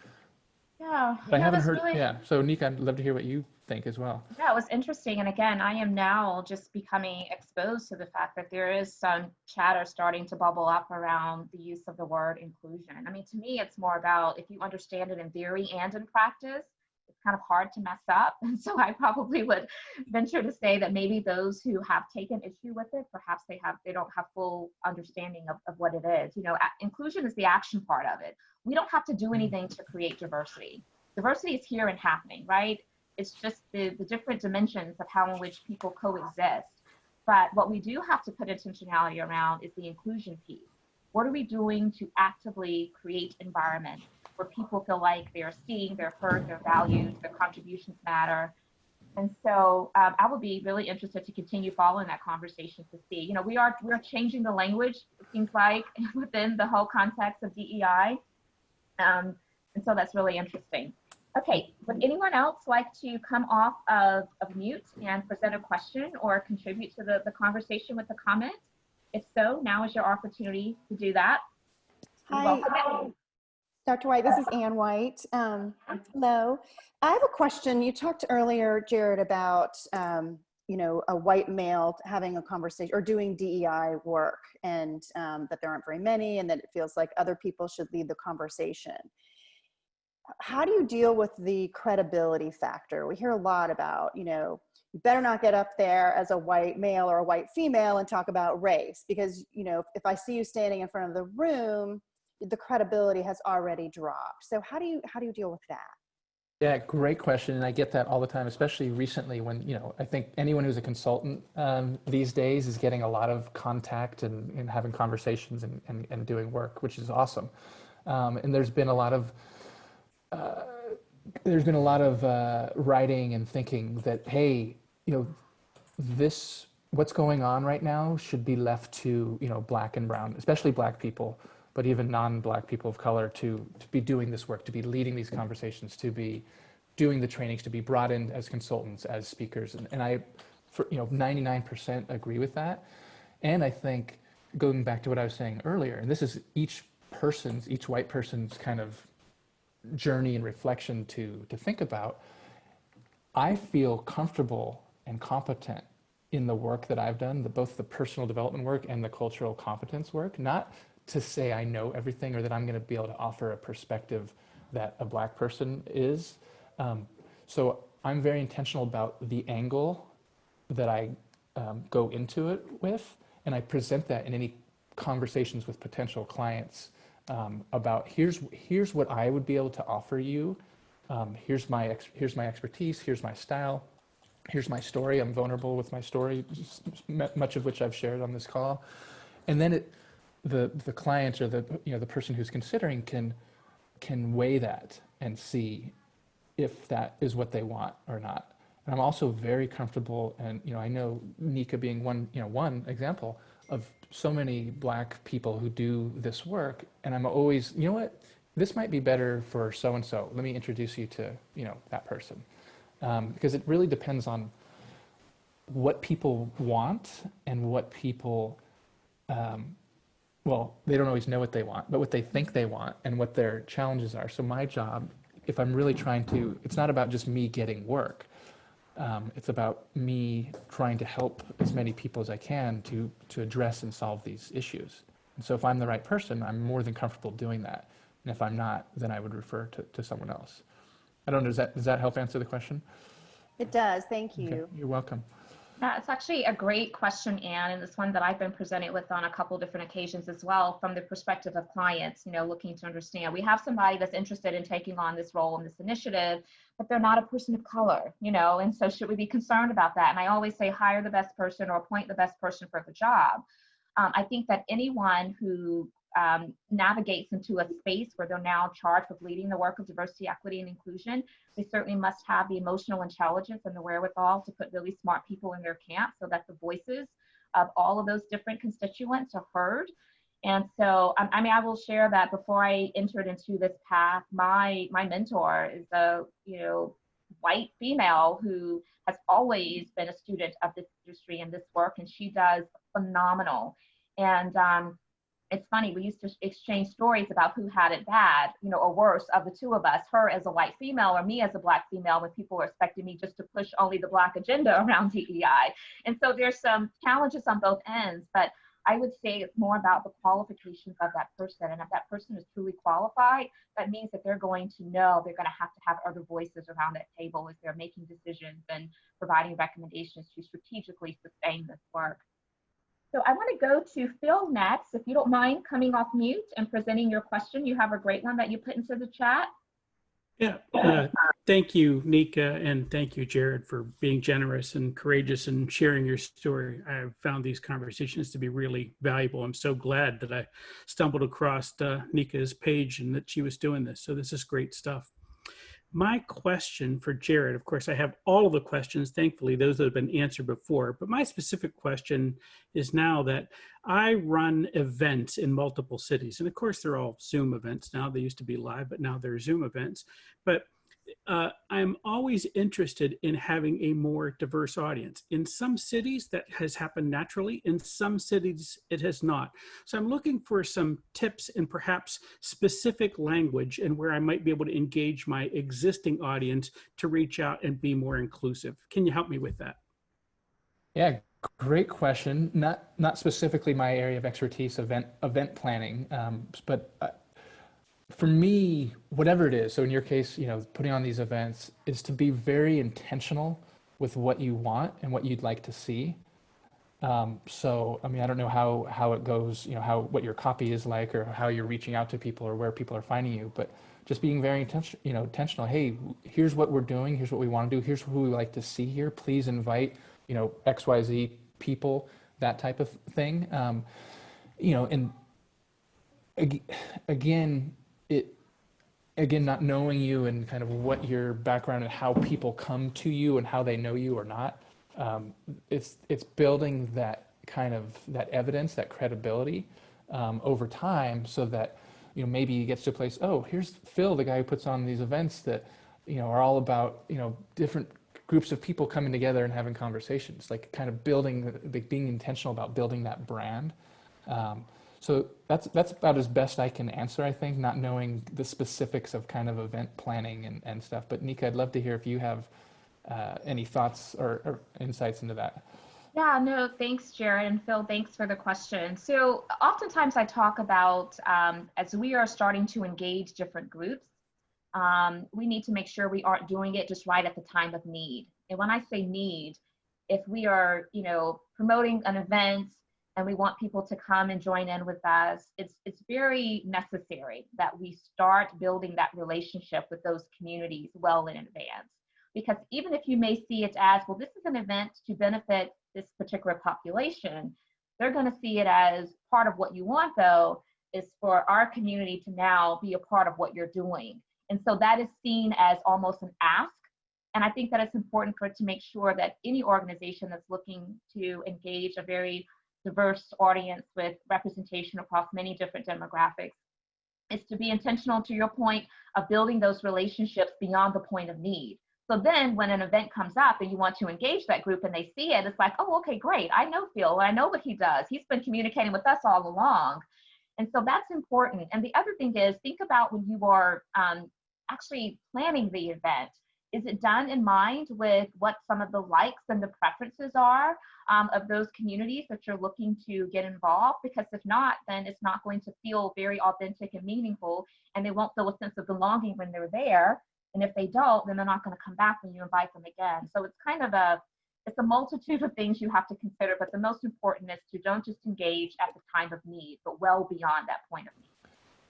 Yeah, But I haven't that's heard, really, yeah. So Nika, I'd love to hear what you think as well. yeah, it was interesting. And again, I am now just becoming exposed to the fact that there is some chatter starting to bubble up around the use of the word inclusion. I mean, to me, it's more about if you understand it in theory and in practice, it's kind of hard to mess up. And so I probably would venture to say that maybe those who have taken issue with it, perhaps they don't have full understanding of what it is. You know, inclusion is the action part of it. We don't have to do anything to create diversity. Diversity is here and happening, right? It's just the different dimensions of how in which people coexist. But what we do have to put intentionality around is the inclusion piece. What are we doing to actively create environments where people feel like they're seen, they're heard, they're valued, their contributions matter? And so I would be really interested to continue following that conversation to see, you know, we're changing the language, it seems like, within the whole context of DEI. And so that's really interesting. Okay, would anyone else like to come off of mute and present a question or contribute to the conversation with a comment? If so, now is your opportunity to do that. Hi, Dr. White, this is Ann White. Hello. I have a question. You talked earlier, Jared, about you know, a white male having a conversation or doing DEI work, and that there aren't very many, and that it feels like other people should lead the conversation. How do you deal with the credibility factor? We hear a lot about, you know, you better not get up there as a white male or a white female and talk about race, because, you know, if I see you standing in front of the room, the credibility has already dropped. So how do you deal with that? Yeah, great question. And I get that all the time, especially recently when, you know, I think anyone who's a consultant these days is getting a lot of contact and having conversations and doing work, which is awesome. And there's been a lot of writing and thinking that, hey, you know, what's going on right now should be left to, you know, Black and brown, especially Black people, but even non-Black people of color to be doing this work, to be leading these conversations, to be doing the trainings, to be brought in as consultants, as speakers. And I, for, you know, 99% agree with that. And I think going back to what I was saying earlier, and this is each white person's kind of journey and reflection to think about, I feel comfortable and competent in the work that I've done, both the personal development work and the cultural competence work, not to say I know everything or that I'm going to be able to offer a perspective that a Black person is. So I'm very intentional about the angle that I go into it with, and I present that in any conversations with potential clients about here's what I would be able to offer you. Here's my expertise. Here's my style. Here's my story. I'm vulnerable with my story, much of which I've shared on this call. And then the client or the person who's considering can weigh that and see if that is what they want or not. And I'm also very comfortable, and I know Nika being one example of so many Black people who do this work, and I'm always, you know what, this might be better for so and so. Let me introduce you to that person, because it really depends on what people want and what people, well, they don't always know what they want, but what they think they want and what their challenges are. So my job, if I'm really trying to, it's not about just me getting work. It's about me trying to help as many people as I can to address and solve these issues. And so if I'm the right person, I'm more than comfortable doing that. And if I'm not, then I would refer to someone else. I don't know, does that help answer the question? It does, thank you. Okay, you're welcome. Yeah, it's actually a great question, Anne, and it's one that I've been presented with on a couple different occasions as well, from the perspective of clients, looking to understand. We have somebody that's interested in taking on this role in this initiative, but they're not a person of color, and so should we be concerned about that? And I always say hire the best person or appoint the best person for the job. I think that anyone who navigates into a space where they're now charged with leading the work of diversity, equity, and inclusion, they certainly must have the emotional intelligence and the wherewithal to put really smart people in their camp so that the voices of all of those different constituents are heard. And so, I will share that before I entered into this path, my mentor is a white female who has always been a student of this industry and this work, and she does phenomenal. And it's funny, we used to exchange stories about who had it bad, you know, or worse of the two of us, her as a white female or me as a Black female, when people were expecting me just to push only the Black agenda around DEI. And so there's some challenges on both ends, but I would say it's more about the qualifications of that person. And if that person is truly qualified, that means that they're going to know they're going to have other voices around that table as they're making decisions and providing recommendations to strategically sustain this work. So I want to go to Phil next. If you don't mind coming off mute and presenting your question. You have a great one that you put into the chat. Yeah, thank you, Nika, and thank you, Jared, for being generous and courageous and sharing your story. I've found these conversations to be really valuable. I'm so glad that I stumbled across Nika's page and that she was doing this. So this is great stuff. My question for Jared, of course, I have all of the questions, thankfully, those that have been answered before, but my specific question is now that I run events in multiple cities. And of course, they're all Zoom events now. They used to be live, but now they're Zoom events. But I'm always interested in having a more diverse audience. In some cities, that has happened naturally. In some cities, it has not. So I'm looking for some tips and perhaps specific language and where I might be able to engage my existing audience to reach out and be more inclusive. Can you help me with that? Yeah, great question. Not specifically my area of expertise, event planning, but for me, whatever it is, so in your case, you know, putting on these events is to be very intentional with what you want and what you'd like to see. So, I mean, I don't know how it goes, you know, what your copy is like or how you're reaching out to people or where people are finding you, but just being very intentional. Hey, here's what we're doing. Here's what we want to do. Here's who we like to see here. Please invite, you know, XYZ people, that type of thing. You know, and again, not knowing you and kind of what your background and how people come to you and how they know you or not, it's building that kind of that evidence, that credibility over time, so that, you know, maybe he gets to a place, oh, here's Phil, the guy who puts on these events that, you know, are all about, you know, different groups of people coming together and having conversations, like kind of building, like being intentional about building that brand. So that's about as best I can answer, I think, not knowing the specifics of kind of event planning and stuff. But Nika, I'd love to hear if you have any thoughts or insights into that. Yeah, no, thanks, Jared, and Phil, thanks for the question. So oftentimes I talk about, as we are starting to engage different groups, we need to make sure we aren't doing it just right at the time of need. And when I say need, if we are, you know, promoting an event and we want people to come and join in with us, it's very necessary that we start building that relationship with those communities well in advance. Because even if you may see it as, well, this is an event to benefit this particular population, they're going to see it as part of what you want, though, is for our community to now be a part of what you're doing. And so that is seen as almost an ask. And I think that it's important for it to make sure that any organization that's looking to engage a very diverse audience with representation across many different demographics is to be intentional, to your point, of building those relationships beyond the point of need. So then when an event comes up and you want to engage that group and they see it, it's like, oh, okay, great. I know Phil, I know what he does. He's been communicating with us all along. And so that's important. And the other thing is, think about when you are actually planning the event. Is it done in mind with what some of the likes and the preferences are of those communities that you're looking to get involved? Because if not, then it's not going to feel very authentic and meaningful, and they won't feel a sense of belonging when they're there. And if they don't, then they're not going to come back when you invite them again. So it's kind of it's a multitude of things you have to consider, but the most important is to don't just engage at the time of need, but well beyond that point of need.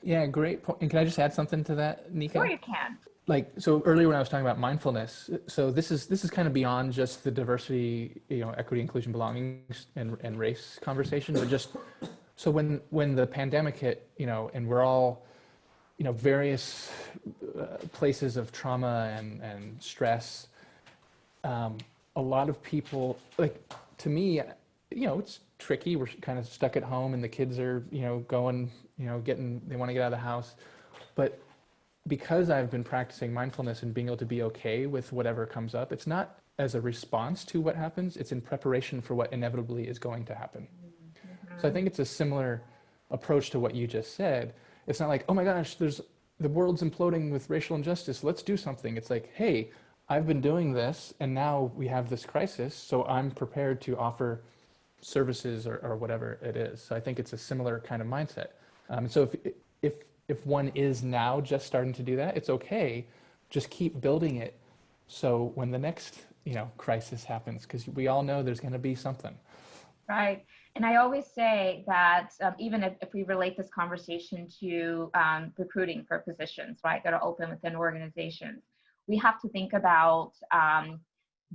Yeah, great point. And can I just add something to that, Nika? Sure, you can. Like, so earlier when I was talking about mindfulness, so this is kind of beyond just the diversity, you know, equity, inclusion, belonging, and race conversation, but just, so when the pandemic hit, you know, and we're all, you know, various places of trauma and stress, a lot of people, like, to me, you know, it's tricky. We're kind of stuck at home and the kids are, you know, going, you know, they want to get out of the house. But because I've been practicing mindfulness and being able to be okay with whatever comes up, it's not as a response to what happens, it's in preparation for what inevitably is going to happen. Mm-hmm. So I think it's a similar approach to what you just said. It's not like, oh my gosh, the world's imploding with racial injustice, let's do something. It's like, hey, I've been doing this and now we have this crisis, so I'm prepared to offer services or whatever it is. So I think it's a similar kind of mindset. So if one is now just starting to do that, it's okay. Just keep building it. So when the next, crisis happens, because we all know there's going to be something. Right. And I always say that even if we relate this conversation to recruiting for positions, right, that are open within organizations, we have to think about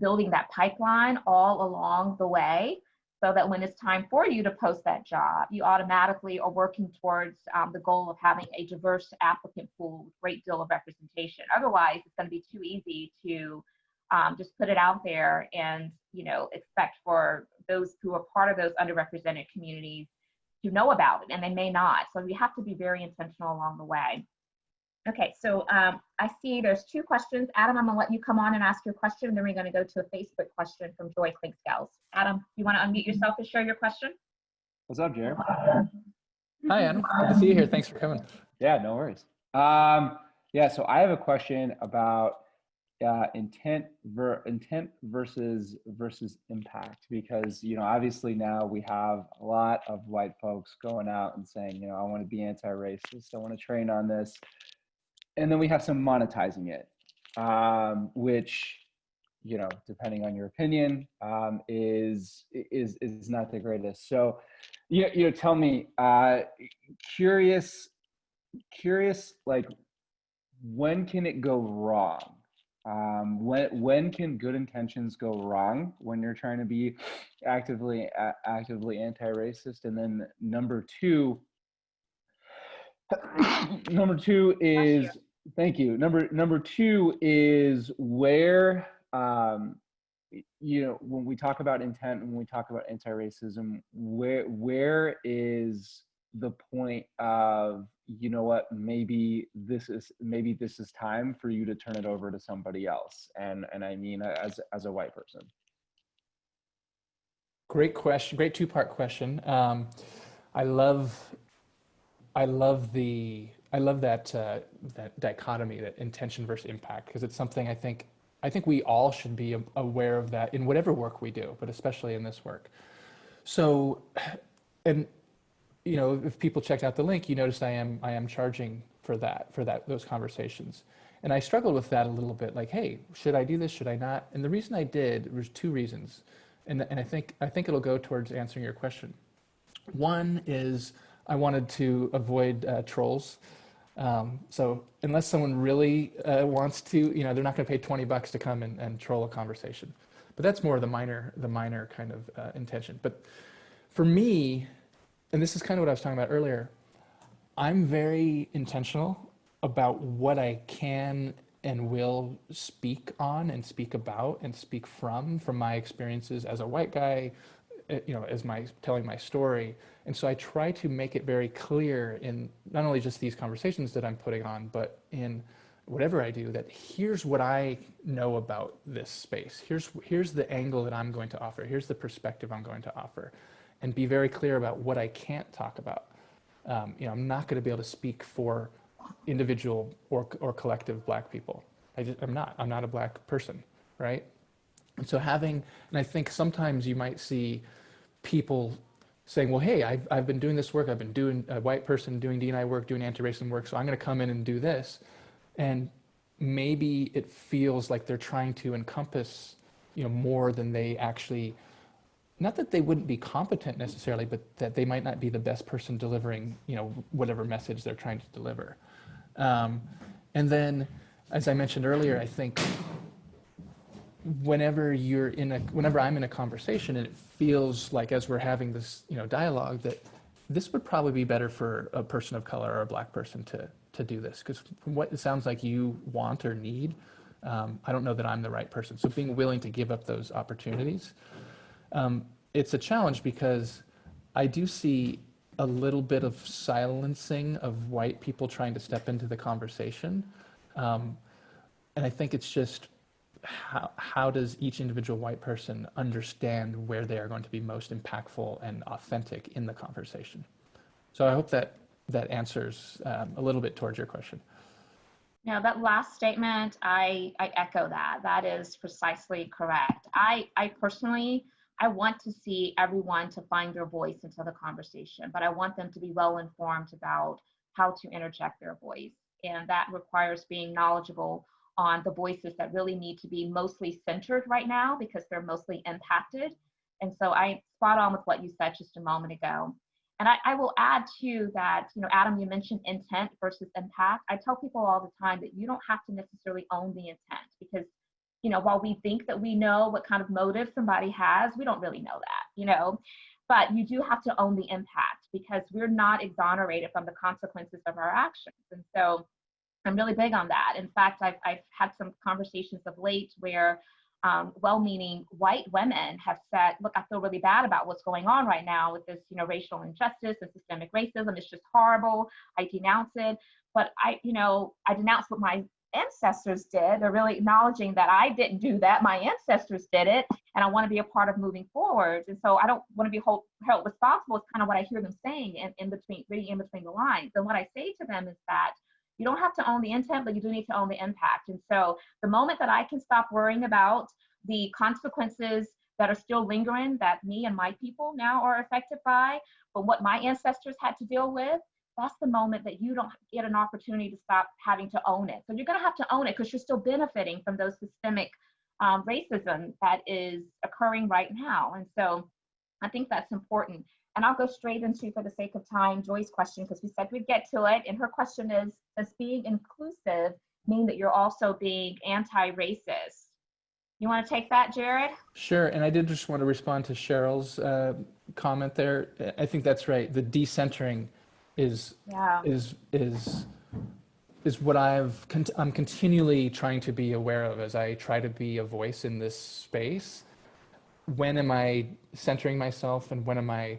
building that pipeline all along the way, so that when it's time for you to post that job, you automatically are working towards the goal of having a diverse applicant pool with a great deal of representation. Otherwise, it's going to be too easy to just put it out there and expect for those who are part of those underrepresented communities to know about it, and they may not. So we have to be very intentional along the way. Okay, so I see there's 2 questions. Adam, I'm gonna let you come on and ask your question, and then we're gonna go to a Facebook question from Joyce Thanks Gals. Adam, you wanna unmute yourself and share your question? What's up, Jared? Hi, Adam. Good to see you here. Thanks for coming. Yeah, no worries. Yeah, so I have a question about intent versus impact, because obviously now we have a lot of white folks going out and saying, I want to be anti-racist, I want to train on this, and then we have some monetizing it, which depending on your opinion, is not the greatest. So tell me, curious, like, when can it go wrong? When can good intentions go wrong when you're trying to be actively anti-racist? And then number two is, thank you. Number two is where, when we talk about intent, when we talk about anti-racism, where is the point of, maybe this is time for you to turn it over to somebody else, and I mean as a white person. Great question. Great 2-part question. I love that dichotomy, that intention versus impact, because it's something I think we all should be aware of that in whatever work we do, but especially in this work. So, and if people checked out the link, you noticed I am charging for those conversations. And I struggled with that a little bit, like, hey, should I do this? Should I not? And the reason I did was 2 reasons. And I think it'll go towards answering your question. One is I wanted to avoid trolls. So unless someone really wants to, they're not going to pay $20 to come and troll a conversation. But that's more the minor kind of intention. But for me, and this is kind of what I was talking about earlier, I'm very intentional about what I can and will speak on and speak about and speak from my experiences as a white guy, as telling my story. And so I try to make it very clear in not only just these conversations that I'm putting on, but in whatever I do, that here's what I know about this space. Here's the angle that I'm going to offer. Here's the perspective I'm going to offer. And be very clear about what I can't talk about. I'm not going to be able to speak for individual or collective Black people. I'm not a Black person, right? And so and I think sometimes you might see people saying, well, hey, I've been doing this work. I've been doing a white person doing D&I work, doing anti-racism work. So I'm going to come in and do this. And maybe it feels like they're trying to encompass, more than they actually. Not that they wouldn't be competent necessarily, but that they might not be the best person delivering, whatever message they're trying to deliver. And then, as I mentioned earlier, I think whenever I'm in a conversation and it feels like, as we're having this, dialogue, that this would probably be better for a person of color or a Black person to do this, because from what it sounds like you want or need, I don't know that I'm the right person. So being willing to give up those opportunities. It's a challenge because I do see a little bit of silencing of white people trying to step into the conversation. And I think it's just how does each individual white person understand where they are going to be most impactful and authentic in the conversation? So I hope that that answers a little bit towards your question. No, that last statement, I echo that. That is precisely correct. I personally, I want to see everyone to find their voice into the conversation, but I want them to be well informed about how to interject their voice. And that requires being knowledgeable on the voices that really need to be mostly centered right now because they're mostly impacted. And so I spot on with what you said just a moment ago. And I will add too that, you know, Adam, you mentioned intent versus impact. I tell people all the time that you don't have to necessarily own the intent because, you know, while we think that we know what kind of motive somebody has, we don't really know that, you know, but you do have to own the impact because we're not exonerated from the consequences of our actions. And so I'm really big on that. In fact, I've had some conversations of late where well-meaning white women have said, look, I feel really bad about what's going on right now with this, you know, racial injustice and systemic racism. It's just horrible. I denounce it. But I denounce what my ancestors did. They're really acknowledging that I didn't do that. My ancestors did it. And I want to be a part of moving forward. And so I don't want to be held responsible is kind of what I hear them saying reading in between the lines. And what I say to them is that you don't have to own the intent, but you do need to own the impact. And so the moment that I can stop worrying about the consequences that are still lingering that me and my people now are affected by, but what my ancestors had to deal with, that's the moment that you don't get an opportunity to stop having to own it. So you're going to have to own it because you're still benefiting from those systemic racism that is occurring right now. And so I think that's important. And I'll go straight into, for the sake of time, Joy's question, because we said we'd get to it. And her question is, does being inclusive mean that you're also being anti-racist? You want to take that, Jared? Sure, and I did just want to respond to Cheryl's comment there. I think that's right. The decentering is what I'm continually trying to be aware of as I try to be a voice in this space. When am I centering myself, and when am I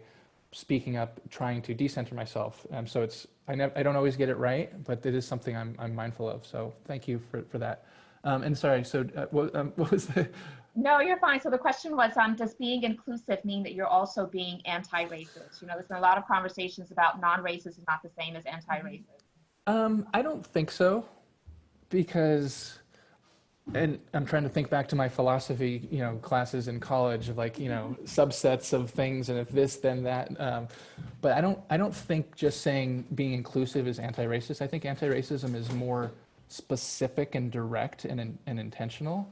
speaking up, trying to decenter myself? So I don't always get it right, but it is something I'm mindful of. So thank you for that. And sorry, so what was the? No, you're fine. So the question was, does being inclusive mean that you're also being anti-racist? You know, there's been a lot of conversations about non-racist is not the same as anti-racist. I don't think so, because, and I'm trying to think back to my philosophy, you know, classes in college of like, you know, subsets of things, and if this, then that. But I don't think just saying being inclusive is anti-racist. I think anti-racism is more specific and direct and intentional.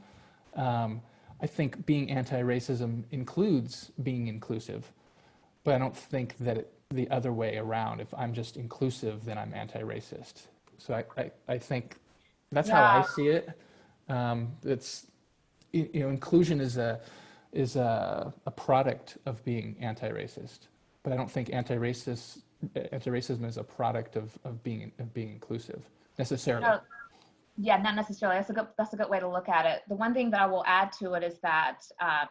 I think being anti-racism includes being inclusive, but I don't think that the other way around. If I'm just inclusive, then I'm anti-racist. So I think that's how I see it. It's, you know, inclusion is a product of being anti-racist, but I don't think anti-racism is a product of being inclusive necessarily. No. Yeah, not necessarily. That's a good way to look at it. The one thing that I will add to it is that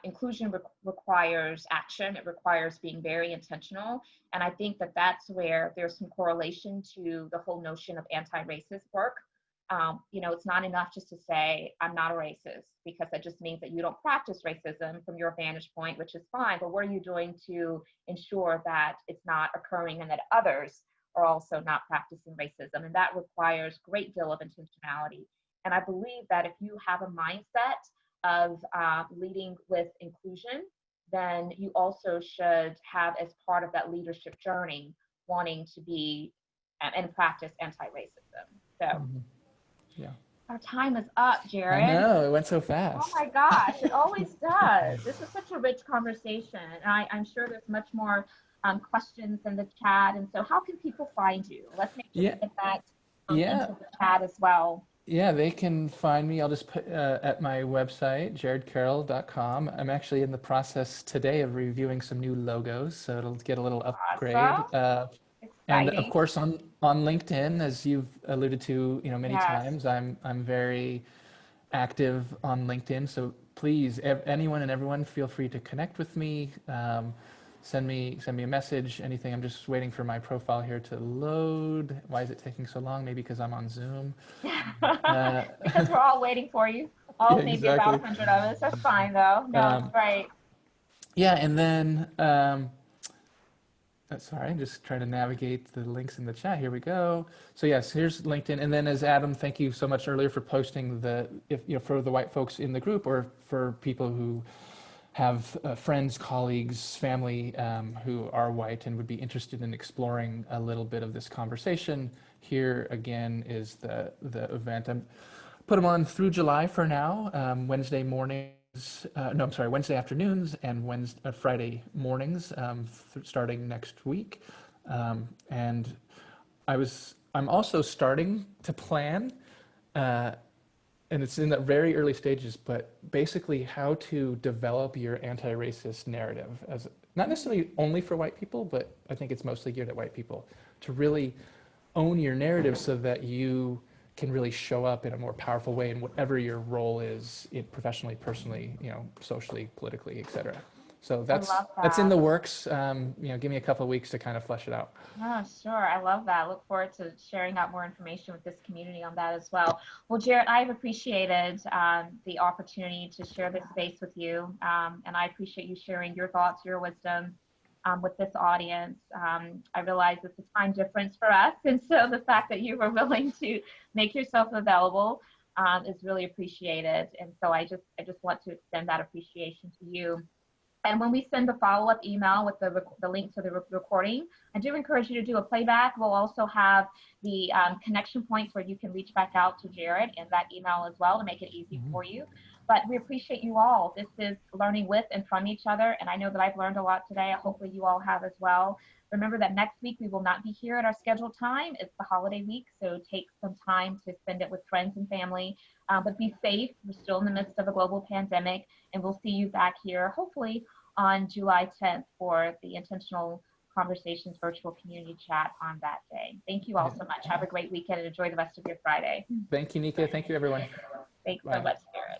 inclusion requires action. It requires being very intentional. And I think that that's where there's some correlation to the whole notion of anti-racist work. You know, it's not enough just to say, I'm not a racist, because that just means that you don't practice racism from your vantage point, which is fine. But what are you doing to ensure that it's not occurring and that others are also not practicing racism? And that requires a great deal of intentionality. And I believe that if you have a mindset of leading with inclusion, then you also should have, as part of that leadership journey, wanting to be and practice anti-racism. So yeah, our time is up, Jared. I know, it went so fast. Oh my gosh, it always does. This is such a rich conversation. And I'm sure there's much more questions in the chat. And so how can people find you? Let's make sure we get that into the chat as well. Yeah, they can find me. I'll just put at my website, jaredkarol.com. I'm actually in the process today of reviewing some new logos, so it'll get a little upgrade. Awesome. And of course on LinkedIn, as you've alluded to, you know, many times, I'm very active on LinkedIn. So please, anyone and everyone, feel free to connect with me. Send me a message, anything. I'm just waiting for my profile here to load. Why is it taking so long? Maybe because I'm on Zoom. Because we're all waiting for you. Maybe about 100 of us. That's fine though. No, it's great. Yeah, and then Sorry, I'm just trying to navigate the links in the chat. Here we go. So yes, here's LinkedIn. And then as Adam, thank you so much earlier for posting for the white folks in the group, or for people who have friends, colleagues, family who are white and would be interested in exploring a little bit of this conversation. Here again is the event. I'm put them on through July for now, Wednesday mornings. Wednesday afternoons and Friday mornings, starting next week. And I'm also starting to plan, and it's in the very early stages, but basically how to develop your anti-racist narrative, as not necessarily only for white people, but I think it's mostly geared at white people, to really own your narrative so that you can really show up in a more powerful way in whatever your role is, professionally, personally, socially, politically, et cetera. So that's in the works. Give me a couple of weeks to kind of flesh it out. Oh, sure. I love that. I look forward to sharing out more information with this community on that as well. Well, Jared, I've appreciated the opportunity to share this space with you. And I appreciate you sharing your thoughts, your wisdom with this audience. I realize it's a time difference for us. And so the fact that you were willing to make yourself available is really appreciated. And so I just want to extend that appreciation to you. And when we send the follow-up email with the link to the recording, I do encourage you to do a playback. We'll also have the connection points where you can reach back out to Jared in that email as well to make it easy for you. But we appreciate you all. This is learning with and from each other. And I know that I've learned a lot today. Hopefully you all have as well. Remember that next week we will not be here at our scheduled time. It's the holiday week, so take some time to spend it with friends and family. But be safe. We're still in the midst of a global pandemic, and we'll see you back here hopefully on July 10th for the Intentional Conversations virtual community chat on that day. Thank you all so much. Have a great weekend and enjoy the rest of your Friday. Thank you, Nika. Thank you, everyone. Thanks so much, Jared.